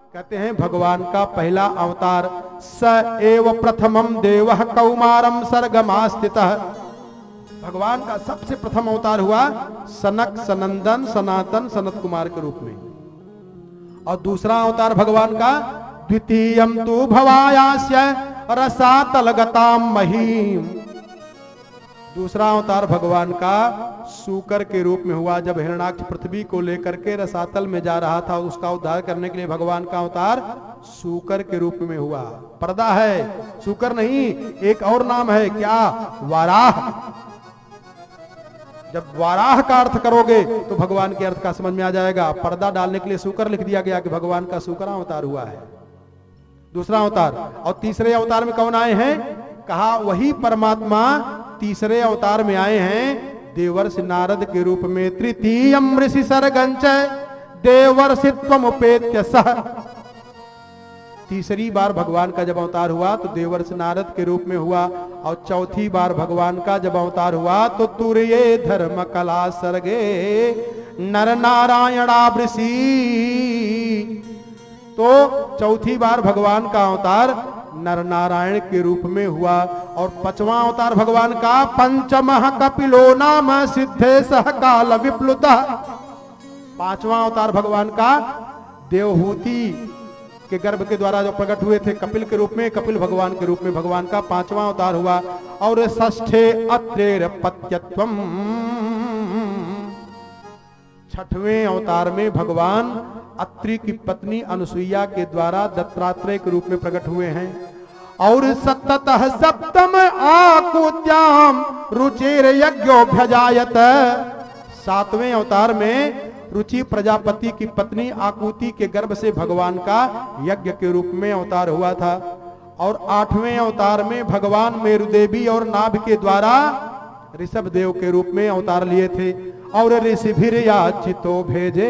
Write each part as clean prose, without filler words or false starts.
कहते हैं भगवान का पहला अवतार स एव प्रथमम देवः कौमारम सर्गमास्थितः। भगवान का सबसे प्रथम अवतार हुआ सनक सनंदन सनातन सनत कुमार के रूप में। और दूसरा अवतार भगवान का द्वितीयम तु भवायास्य रसातलगताम महीम। दूसरा अवतार भगवान का सूकर के रूप में हुआ। जब हिरण्याक्ष पृथ्वी को लेकर के रसातल में जा रहा था, उसका उद्धार करने के लिए भगवान का अवतार सूकर के रूप में हुआ। पर्दा है, सूकर नहीं, एक और नाम है क्या, वाराह। जब वाराह का अर्थ करोगे तो भगवान के अर्थ का समझ में आ जाएगा। पर्दा डालने के लिए सूकर लिख दिया गया कि भगवान का सूकर अवतार हुआ है, दूसरा अवतार। और तीसरे अवतार में कौन आए हैं, कहा वही परमात्मा तीसरे अवतार में आए हैं देवर्षि नारद के रूप में। तृतीयम ऋषि सर्गंच देवर्षित्वमुपेत्य सह। तीसरी बार भगवान का जब अवतार हुआ तो देवर्षि नारद के रूप में हुआ। और चौथी बार भगवान का जब अवतार हुआ तो तुर्ये धर्म कला सर्गे नर नारायणा वृषि। तो चौथी बार भगवान का अवतार नर नारायण के रूप में हुआ। और पांचवा अवतार भगवान का पंचमः कपिलो नाम सिद्धे सह काल विप्लुतः। पांचवा अवतार भगवान का देवहूति के गर्भ के द्वारा जो प्रकट हुए थे कपिल के रूप में, कपिल भगवान के रूप में भगवान का पांचवा अवतार हुआ। और षष्ठे अत्रेर पत्यत्वम। छठवें अवतार में भगवान अत्रि की पत्नी अनुसुईया के द्वारा दत्तात्रेय के रूप में प्रकट हुए हैं। और सततः सप्तम आकुत्याम रुचिर यज्ञोभ्यजायत। सातवें अवतार में रुचि प्रजापति की पत्नी आकुति के गर्भ से भगवान का यज्ञ के रूप में अवतार हुआ था। और आठवें अवतार में भगवान मेरुदेवी और नाभ के द्वारा ऋषभ देव के रूप में अवतार लिए थे। और ऋषिभिर याचितो भेजे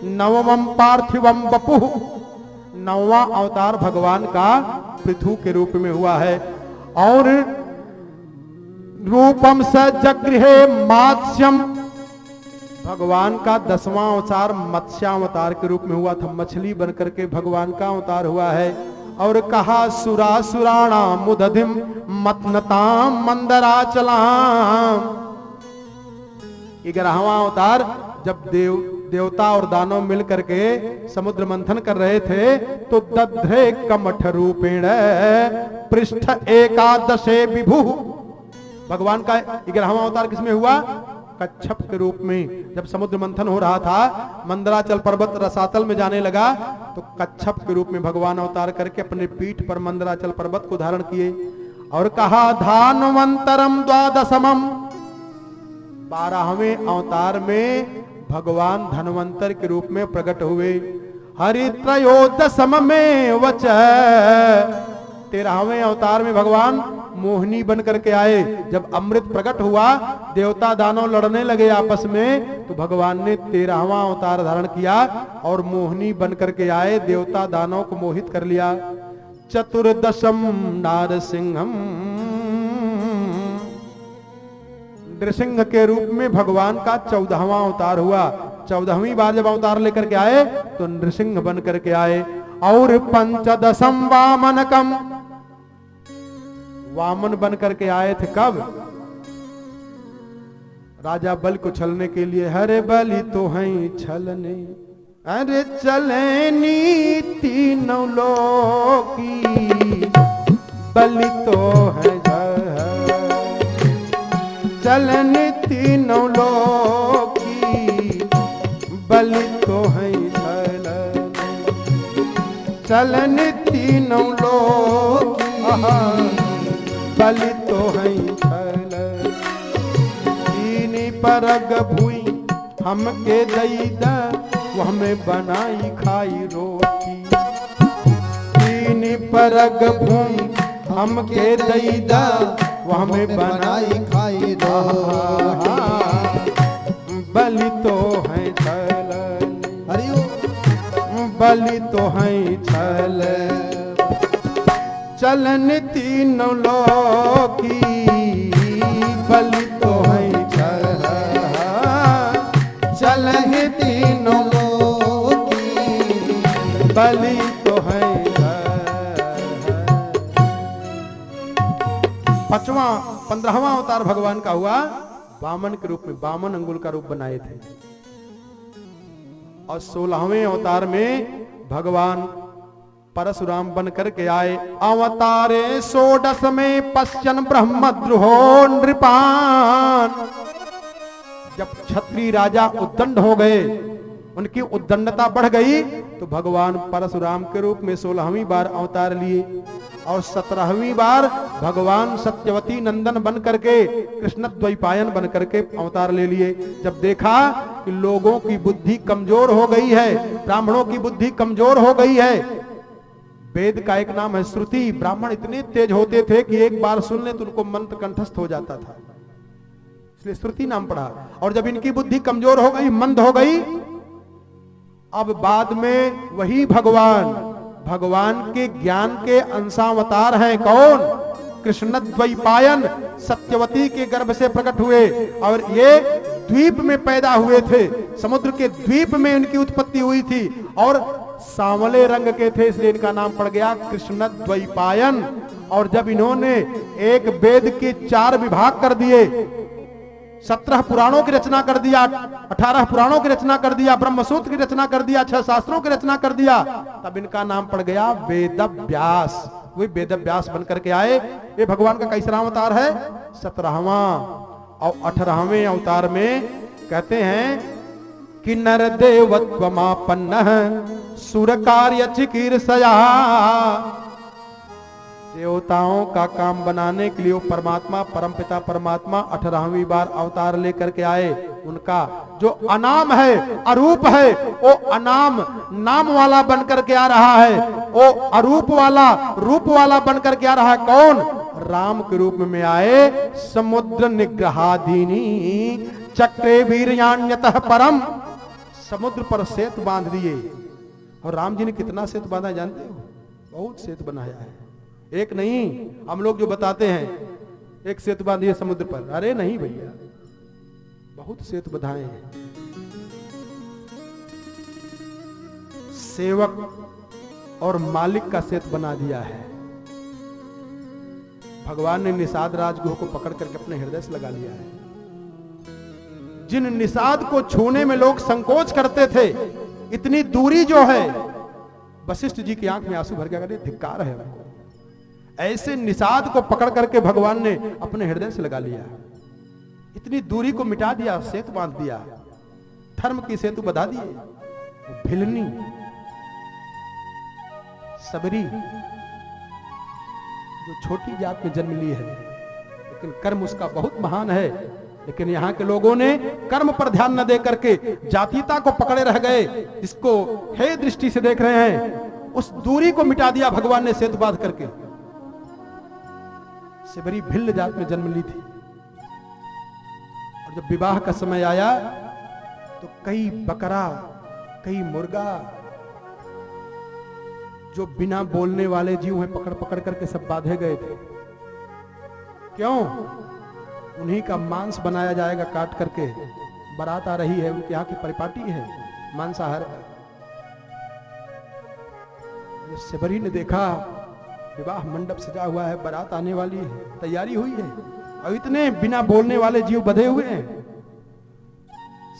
नवमं पार्थिवम वपुः। नौवां अवतार भगवान का पृथु के रूप में हुआ है। और रूपम स जगृहे मात्स्यम। भगवान का 10वां अवतार मत्स्यावतार के रूप में हुआ था, मछली बनकर के भगवान का अवतार हुआ है। और कहा सुरासुराणा मुदधिम मतनताम मंदराचलाम। 11वां अवतार जब देवता और दानव मिल करके समुद्र मंथन कर रहे थे तो दध्रे कमठ रूपेण पृष्ठ एकादशे विभु। भगवान का 11वां अवतार किसमें हुआ, कच्छप के रूप में। जब समुद्र मंथन हो रहा था, मंदराचल पर्वत रसातल में जाने लगा, तो कच्छप के रूप में भगवान अवतार करके अपने पीठ पर मंदराचल पर्वत को धारण किए। और कहा धानवंतरम द्वादशमम। 12वें अवतार में भगवान धनवंतर के रूप में प्रकट हुए। हरित्रयोदशम में वच। 13वें अवतार में भगवान मोहिनी बन करके आए। जब अमृत प्रकट हुआ, देवता दानव लड़ने लगे आपस में, तो भगवान ने 13वां अवतार धारण किया और मोहिनी बन करके आए, देवता दानव को मोहित कर लिया। चतुर्दशम नारसिंहम। नृसिंह के रूप में भगवान का 14वां अवतार हुआ। 14वीं बार जब अवतार लेकर के आए तो नृसिंह बन करके आए। और पंचदशम वामनकम। वामन बन करके आए थे कब, राजा बल को छलने के लिए। हरे बलि तो हैं छलने, अरे चले तीनों लोकी, बलि तो है चलन तीनों लोकी, बलि तो है चलन तीनों लोकी, बलि तो है छल। तीन परग भुई हमके दई द, वो हमें बनाई खाई रोटी। तीन परग भुई हमके दई द, वो हमें बनाई खाई रोटी। बलि तो है छल, बलि तो है छल। चलन तीनों लोकी, बलि तो है छल। चलन तीनों लोकी, बलि तो है। 15वां अवतार भगवान का हुआ वामन के रूप में, 52 अंगुल का रूप बनाए थे। और 16वें अवतार में भगवान परशुराम बन करके आए। अवतारे 16 में पश्चन ब्रह्मद्रोहो नृपान। जब क्षत्रिय राजा उद्दंड हो गए, उनकी उद्दंडता बढ़ गई, तो भगवान परशुराम के रूप में 16वीं बार अवतार लिए। और 17वीं बार भगवान सत्यवती नंदन बन करके, कृष्ण द्वैपायन बन करके अवतार ले लिए। जब देखा कि लोगों की बुद्धि कमजोर हो गई है, ब्राह्मणों की बुद्धि कमजोर हो गई है। वेद का एक नाम है श्रुति। ब्राह्मण इतने तेज होते थे कि एक बार सुन ले तो उनको मंत्र कंठस्थ हो जाता था, इसलिए श्रुति नाम पड़ा। और जब इनकी बुद्धि कमजोर हो गई, मंद हो गई, अब बाद में वही भगवान के ज्ञान के अंशावतार हैं। कौन? कृष्ण द्वैपायन सत्यवती के गर्भ से प्रकट हुए और ये द्वीप में पैदा हुए थे। समुद्र के द्वीप में इनकी उत्पत्ति हुई थी और सांवले रंग के थे, इसलिए इनका नाम पड़ गया कृष्ण द्वैपायन। और जब इन्होंने एक वेद के 4 विभाग कर दिए, 17 पुराणों की रचना कर दिया, 18 पुराणों की रचना कर दिया, ब्रह्मसूत्र की रचना कर दिया, 6 शास्त्रों की रचना कर दिया, तब इनका नाम पड़ गया वेदव्यास। वही वेदव्यास बन करके आए। ये भगवान का कैसा अवतार है? 17वां। और 18वें अवतार में कहते हैं कि नर देवत्वमापन्न सुर कार्य चिकीर्षया। देवताओं का काम बनाने के लिए वो परमात्मा, परमपिता परमात्मा 18वीं बार अवतार लेकर के आए। उनका जो अनाम है, अरूप है, वो अनाम नाम वाला बनकर के आ रहा है। वो अरूप वाला, रूप वाला बनकर के आ रहा है। कौन? राम के रूप में आए। समुद्र निग्रहाधीनी चक्रे वीर्यान्यतः परम। समुद्र पर सेतु बांध दिए। और राम जी ने कितना सेतु बांधा जानते हो? बहुत सेतु बनाया है। एक नहीं, हम लोग जो बताते हैं एक सेतु बांधिए समुद्र पर, अरे नहीं भैया, बहुत सेतु बधाए हैं। सेवक और मालिक का सेतु बना दिया है। भगवान ने निषाद राजगुह को पकड़ करके अपने हृदय से लगा लिया है। जिन निषाद को छूने में लोग संकोच करते थे, इतनी दूरी जो है, वशिष्ठ जी की आंख में आंसू भर गया, धिक्कार है उनको। ऐसे निषाद को पकड़ करके भगवान ने अपने हृदय से लगा लिया। इतनी दूरी को मिटा दिया, सेतु बांध दिया, धर्म की सेतु बधा दिए। भिलनी सबरी जो छोटी जात में जन्म ली है, लेकिन कर्म उसका बहुत महान है। लेकिन यहाँ के लोगों ने कर्म पर ध्यान न दे करके जातीयता को पकड़े रह गए, इसको हे दृष्टि से देख रहे हैं। उस दूरी को मिटा दिया भगवान ने सेतु बांध करके। सबरी भिल्ल जात में जन्म ली थी और जब विवाह का समय आया तो कई बकरा, कई मुर्गा, जो बिना बोलने वाले जीव हैं, पकड़ पकड़ करके सब बांधे गए थे। क्यों? उन्हीं का मांस बनाया जाएगा काट करके। बारात आ रही है, उनके यहाँ की परिपाटी है मांसाहार का। सबरी ने देखा विवाह मंडप सजा हुआ है, बारात आने वाली है, तैयारी हुई है, और इतने बिना बोलने वाले जीव बंधे हुए हैं।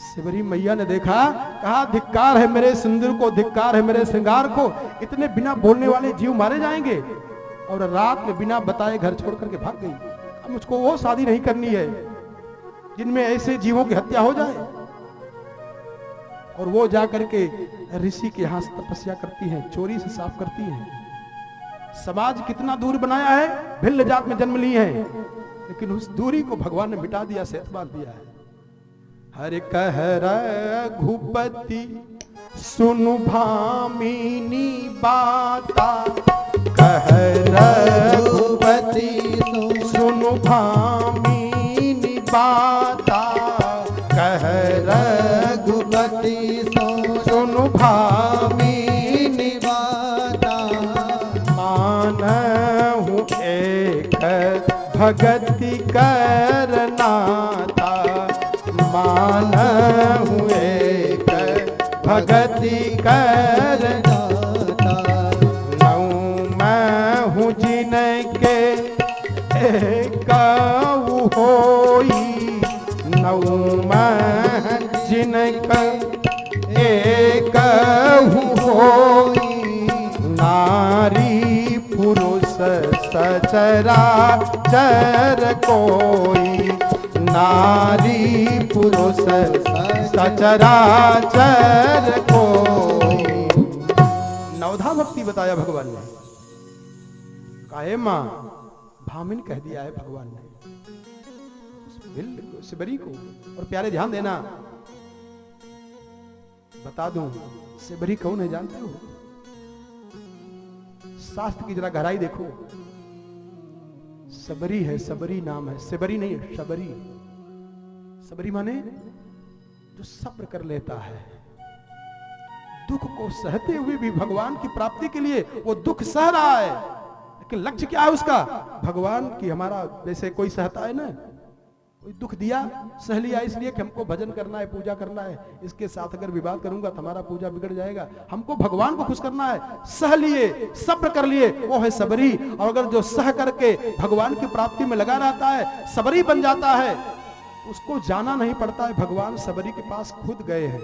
सिबरी मैया ने देखा, कहा धिक्कार है मेरे सिंदूर को, धिक्कार है मेरे श्रृंगार को, इतने बिना बोलने वाले जीव मारे जाएंगे। और रात में बिना बताए घर छोड़ करके भाग गई। अब मुझको वो शादी नहीं करनी है जिनमें ऐसे जीवों की हत्या हो जाए। और वो जाकर के ऋषि के यहाँ तपस्या करती हैं, चोरी से साफ करती हैं। समाज कितना दूर बनाया है, भिल्ल जात में जन्म ली है, लेकिन उस दूरी को भगवान ने मिटा दिया, सेतु बांध दिया है। हर कह रघुपति सुनु भामिनी बाता, कह रघुपति सुनु भामिनी बाता, कह रघुपति सुनु भामिनी बाता, मानहु एक भगति करनाता, मानहु एक भगति करनाता। कहू होई नौम जिनका एक होई नारी पुरुष सचराचर कोई नारी पुरुष सचराचर कोई। नवधा भक्ति बताया भगवान ने। काहे मां भामिन कह दिया है भगवान ने सिबरी को। और प्यारे ध्यान देना, बता दूं सिबरी कौन है जानते हो? शास्त्र की जरा गहराई देखो। सबरी है, सबरी नाम है, सिबरी नहीं है, सबरी। सबरी माने जो सब्र कर लेता है, दुख को सहते हुए भी भगवान की प्राप्ति के लिए वो दुख सह रहा है, लेकिन लक्ष्य क्या है उसका? भगवान की। हमारा जैसे कोई सहता है ना, कोई दुख दिया सह लिया इसलिए कि हमको भजन करना है, पूजा करना है, इसके साथ अगर विवाद करूंगा तो हमारा पूजा बिगड़ जाएगा, हमको भगवान को खुश करना है, सह लिए, सब्र कर लिए, वो है सबरी। और अगर जो सह करके भगवान की प्राप्ति में लगा रहता है, सबरी बन जाता है, उसको जाना नहीं पड़ता है, भगवान सबरी के पास खुद गए हैं।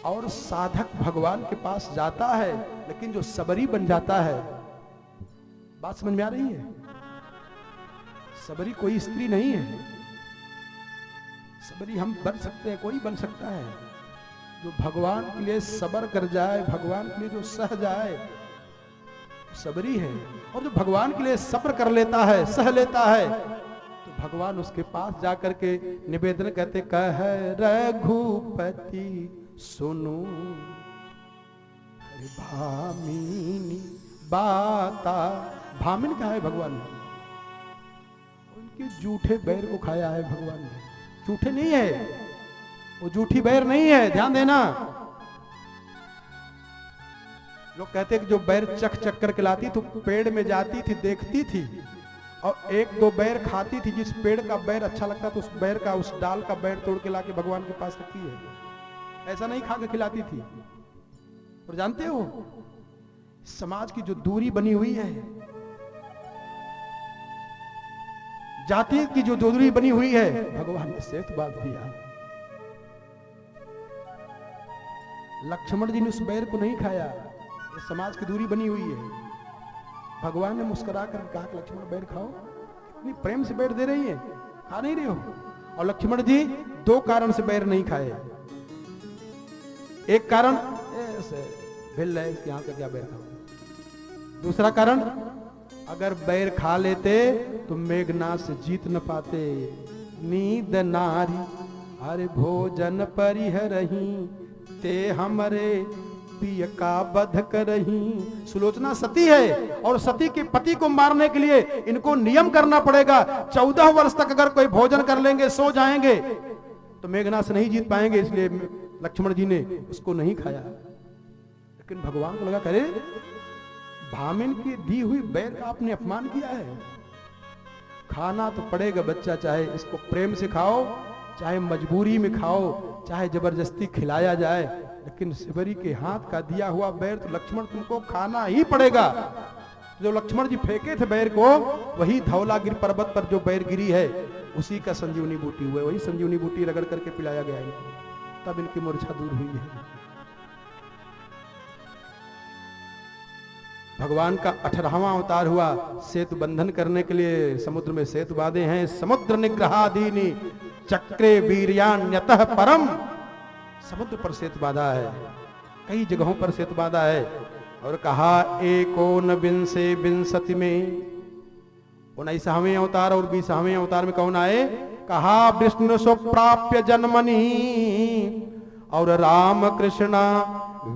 और साधक भगवान के पास जाता है, लेकिन जो सबरी बन जाता है, बात समझ में आ रही है? सबरी कोई स्त्री नहीं है। सबरी हम बन सकते हैं, कोई बन सकता है। जो भगवान के लिए सबर कर जाए, भगवान के लिए जो सह जाए, सबरी है। और जो भगवान के लिए सब्र कर लेता है, सह लेता है, तो भगवान उसके पास जाकर के निवेदन कहते, कह रघुपति सुनो भामिनी बाता। भामिन कहा है भगवान ने? उनके जूठे बैर को खाया है भगवान ने। जूठे नहीं है वो, जूठी बैर नहीं है, ध्यान देना। लोग कहते हैं कि जो बैर चख चख कर खिलाती तो पेड़ में जाती थी, देखती थी, और एक दो बैर खाती थी। जिस पेड़ का बैर अच्छा लगता तो उस बैर का, उस डाल का बैर तोड़ के लाके भगवान के पास रखती है। ऐसा नहीं खा के खिलाती थी। और जानते हो समाज की जो दूरी बनी हुई है, जाति की जो दूरी बनी हुई है, भगवान ने सेतु बांध दिया। लक्ष्मण जी ने उस बैर को नहीं खाया, ये समाज की दूरी बनी हुई है। भगवान ने मुस्कुरा कर कहा, लक्ष्मण बैर खाओ, इतनी प्रेम से बैर दे रही है, खा नहीं रहे हो? और लक्ष्मण जी दो कारण से बैर नहीं खाए। एक कारण भिल है, इसके यहाँ का क्या बैर खाओ। दूसरा कारण, अगर बैर खा लेते तो मेघनाद से जीत न पाते। नींद नारी हर भोजन परिहरही, ते हमरे पिय का बध करही। सुलोचना सती है, और सती के पति को मारने के लिए इनको नियम करना पड़ेगा। 14 वर्ष तक अगर कोई भोजन कर लेंगे, सो जाएंगे, तो मेघनाद से नहीं जीत पाएंगे। इसलिए लक्ष्मण जी ने उसको नहीं खाया। लेकिन भगवान को लगा, करे भामिन की दी हुई बैर का आपने अपमान किया है। खाना तो पड़ेगा बच्चा, चाहे इसको प्रेम से खाओ, चाहे मजबूरी में खाओ, चाहे जबरदस्ती खिलाया जाए, लेकिन सिबरी के हाथ का दिया हुआ बैर तो लक्ष्मण तुमको खाना ही पड़ेगा। जो लक्ष्मण जी फेंके थे बैर को, वही धौलागिरी पर्वत पर जो बैर गिरी है, उसी का संजीवनी बूटी हुआ है। वही संजीवनी बूटी रगड़ करके पिलाया गया इनको, तब इनकी मूर्छा दूर हुई है। भगवान का 18वां अवतार हुआ सेतु बंधन करने के लिए। समुद्र में सेतु बांधे हैं। समुद्र निग्रहादीनि चक्रे वीर्यान्यतः परम। समुद्र पर सेतु बांधा है, कई जगहों पर सेतु बांधा है। और कहा एकोन विंसे विंसति में, 19वें अवतार और 20वें अवतार में कौन आए? कहा विष्णु सो प्राप्य जन्मनि और राम कृष्ण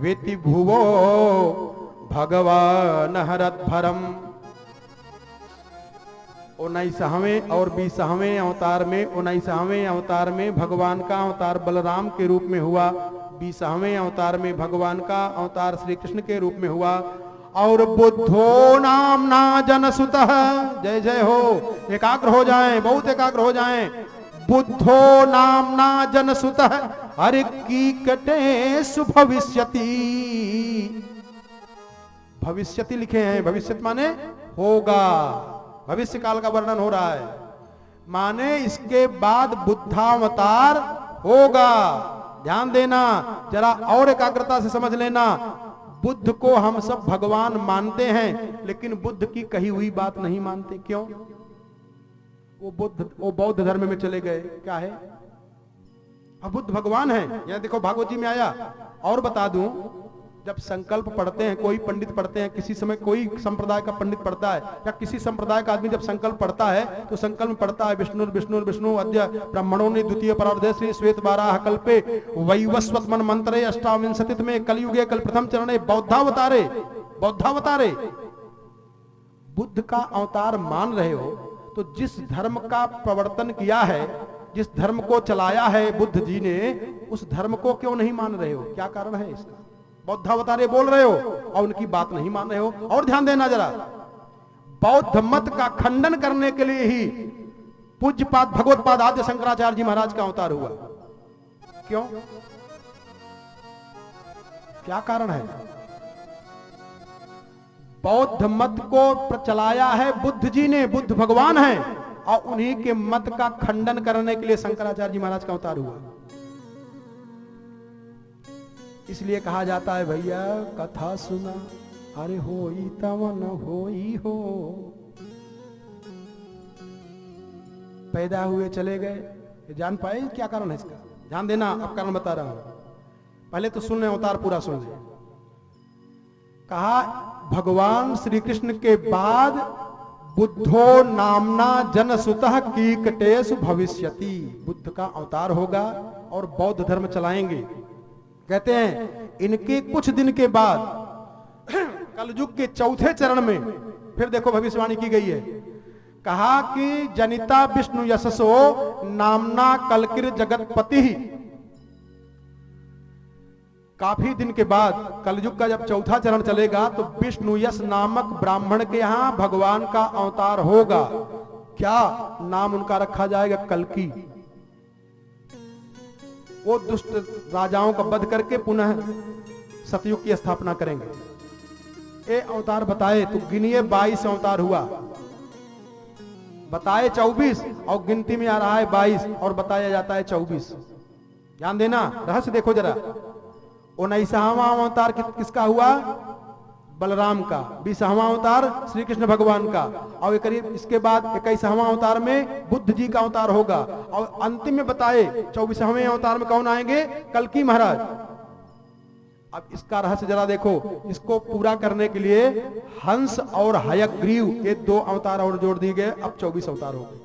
वेति भुवो भगवान हरत भरम। 19वें और 20वें अवतार में, 19वें अवतार में भगवान का अवतार बलराम के रूप में हुआ, 20वें अवतार में भगवान का अवतार श्री कृष्ण के रूप में हुआ। और बुद्धो नामना जनसुतः, जय जय हो, एकाग्र हो जाएं, बहुत एकाग्र हो जाएं। बुद्धो नामना जनसुतः हरि की कटे सुभविष्यति। भविष्यति लिखे हैं, भविष्यत माने होगा, भविष्य काल का वर्णन हो रहा है, माने इसके बाद बुद्धावतार होगा। ध्यान देना जरा और एकाग्रता से समझ लेना, बुद्ध को हम सब भगवान मानते हैं, लेकिन बुद्ध की कही हुई बात नहीं मानते। क्यों? वो बौद्ध धर्म में चले गए। क्या है? अब बुद्ध भगवान है, यह देखो भागवत जी में आया। और बता दूं, जब संकल्प पढ़ते हैं, कोई पंडित पढ़ते हैं, किसी समय कोई संप्रदाय का पंडित पढ़ता है या किसी संप्रदाय का आदमी जब संकल्प पढ़ता है तो संकल्प में पढ़ता है विष्णु विष्णु विष्णु अद्य ब्राह्मणों ने द्वितीय परार्धे श्री श्वेत बाराह कल्पे वैवस्वत मन मंत्रे अष्टाविंशतित में कलयुगे कल प्रथम चरणे बौद्धावतारे। बौद्धावतारे बुद्ध का अवतार मान रहे हो तो जिस धर्म का प्रवर्तन किया है, जिस धर्म को चलाया है बुद्ध जी ने, उस धर्म को क्यों नहीं मान रहे हो? क्या कारण है इसका? बौद्धावतारे बोल रहे हो और उनकी बात नहीं मान रहे हो। और ध्यान देना जरा, बौद्ध मत का खंडन करने के लिए ही पूज्यपाद भगवत्पाद आद्य शंकराचार्य जी महाराज का अवतार हुआ। क्यों? क्या कारण है? बौद्ध मत को चलाया है बुद्ध जी ने, बुद्ध भगवान है, और उन्हीं के मत का खंडन करने के लिए शंकराचार्य जी महाराज का अवतार हुआ। इसलिए कहा जाता है भैया कथा सुना, अरे होई तवन होई हो। पैदा हुए चले गए, जान पाए क्या कारण है इसका? ध्यान देना, अब कारण बता रहा हूं, पहले तो सुन ले, अवतार पूरा सुन ले। कहा भगवान श्री कृष्ण के बाद बुद्धो नामना जनसुतः कीकटेषु भविष्यति, बुद्ध का अवतार होगा और बौद्ध धर्म चलाएंगे। कहते हैं इनके कुछ दिन के बाद कलयुग के चौथे चरण में फिर देखो भविष्यवाणी की गई है। कहा कि जनिता विष्णु यशसो नामना कलकिर जगतपति। काफी दिन के बाद कलयुग का जब चौथा चरण चलेगा तो विष्णु यश नामक ब्राह्मण के यहां भगवान का अवतार होगा। क्या नाम उनका रखा जाएगा? कल्कि। वो दुष्ट राजाओं का वध करके पुनः सतयुग की स्थापना करेंगे। ये अवतार बताए तो गिनिए 22 अवतार हुआ, बताए 24 और गिनती में आ रहा है 22 और बताया जाता है 24। ध्यान देना, रहस्य देखो जरा। 19वां अवतार किसका हुआ? बलराम का। 20वां अवतार श्री कृष्ण भगवान का, और करीब इसके बाद 21वां अवतार में बुद्ध जी का अवतार होगा, और अंतिम में बताए 24वें अवतार में कौन आएंगे? कल्कि महाराज। अब इसका रहस्य जरा देखो, इसको पूरा करने के लिए हंस और हयग्रीव ये 2 अवतार और जोड़ दिए गए, अब 24 अवतार हो गए।